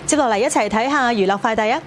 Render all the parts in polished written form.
接落嚟一齊睇下娛樂快遞啊！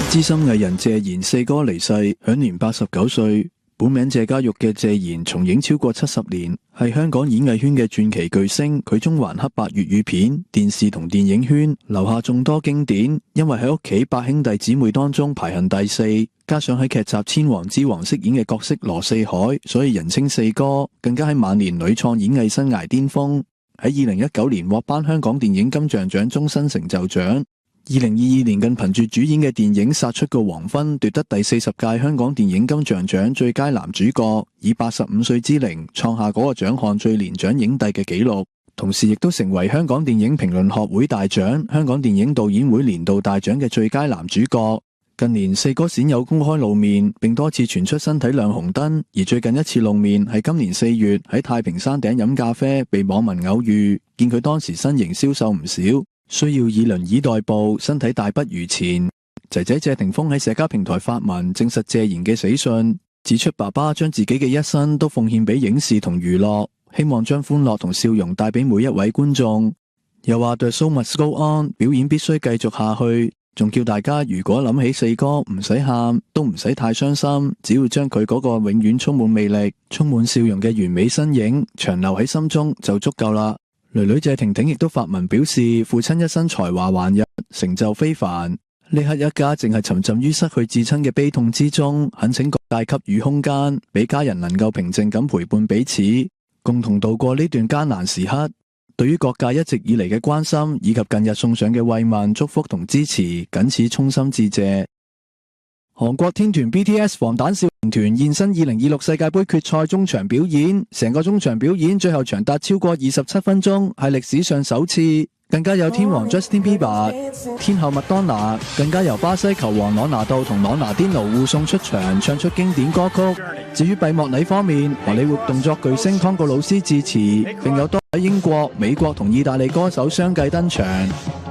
資深藝人謝賢四哥離世，享年89歲。本名謝家玉嘅謝賢從影超過70年，係香港演藝圈嘅傳奇巨星。佢中環黑白粵語片、電視同電影圈留下眾多經典。因為喺屋企8兄弟姊妹當中排行第4，加上喺劇集《千王之王》飾演嘅角色羅四海，所以人稱四哥。更加喺晚年屢創演藝生涯巔峰。喺2019年獲頒香港電影金像獎終身成就獎。2022年更憑住主演嘅電影《殺出個黃昏》奪得第40屆香港電影金像獎最佳男主角，以85歲之齡創下嗰個獎項最年長影帝嘅紀錄，同時亦都成為香港電影評論學會大獎、香港電影導演會年度大獎嘅最佳男主角。近年四哥鮮有公開露面，並多次傳出身體亮紅燈，而最近一次露面係今年4月喺太平山頂飲咖啡，被網民偶遇，見佢當時身形消瘦唔少，需要以輪椅代步，身體大不如前。仔仔謝霆鋒喺社交平台發文證實謝賢嘅死訊，指出爸爸將自己嘅一生都奉獻俾影視同娛樂，希望將歡樂同笑容帶俾每一位觀眾。又話 The show must go on， 表演必須繼續下去，仲叫大家如果諗起四哥唔使喊，都唔使太傷心，只要將佢嗰個永遠充滿魅力、充滿笑容嘅完美身影長留喺心中就足夠啦。女女謝婷婷亦都發文表示，父親一生才華橫溢，成就非凡，呢刻一家淨係沉浸於失去至親嘅悲痛之中，懇請各界給予空間，俾家人能夠平靜咁陪伴彼此，共同度過呢段艱難時刻。對於各界一直以嚟嘅關心，以及近日送上嘅慰問、祝福同支持，謹此衷心致謝。韓國天團 BTS 防彈少年團現身2026世界盃決賽中場表演，成個中場表演最後長達超過27分鐘，係歷史上首次。更加有天王 Justin Bieber、天后麥當娜，更加由巴西球王朗拿度同朗拿甸奴護送出場，唱出經典歌曲。至於閉幕禮方面，荷里活動作巨星湯告魯斯致辭，並有多位英國、美國同意大利歌手相繼登場。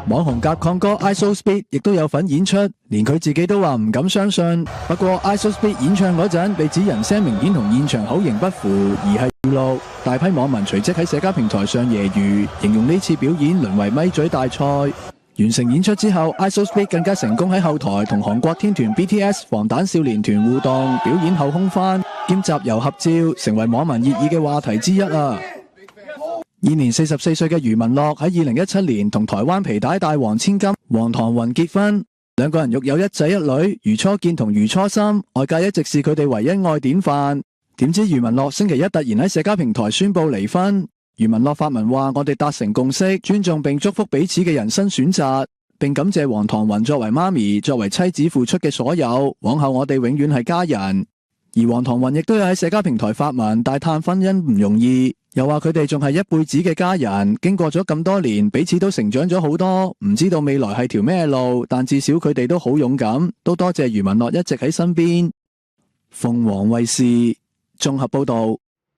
網紅甲亢哥 ISOSpeed 亦都有份演出，連佢自己都話唔敢相信。不過 ISOSpeed 演唱嗰陣被指人聲明顯同現場口型不符，而係預錄。大批網民隨即喺社交平台上揶揄，形容呢次表演淪為咪嘴大賽。完成演出之後 ISOSpeed 更加成功喺後台同韓國天團 BTS 防彈少年團互動，表演後空翻兼集郵合照，成為網民熱議嘅話題之一啊！現年44歲嘅余文樂喺2017年同台灣皮帶大王千金黃唐雲結婚，兩個人育有一仔一女，如初見同如初心，外界一直視佢哋為恩愛典範。點知余文樂星期一突然喺社交平台宣布離婚。余文樂發文話：我哋達成共識，尊重並祝福彼此嘅人生選擇，並感謝黃唐雲作為媽咪、作為妻子付出嘅所有，往後我哋永遠係家人。而黃唐雲亦都有喺社交平台發文大嘆婚姻唔容易，又話佢哋仲係一輩子嘅家人，經過咗咁多年，彼此都成長咗好多，唔知道未來係條咩路，但至少佢哋都好勇敢，都多謝余文樂一直喺身邊。鳳凰衛視綜合報道。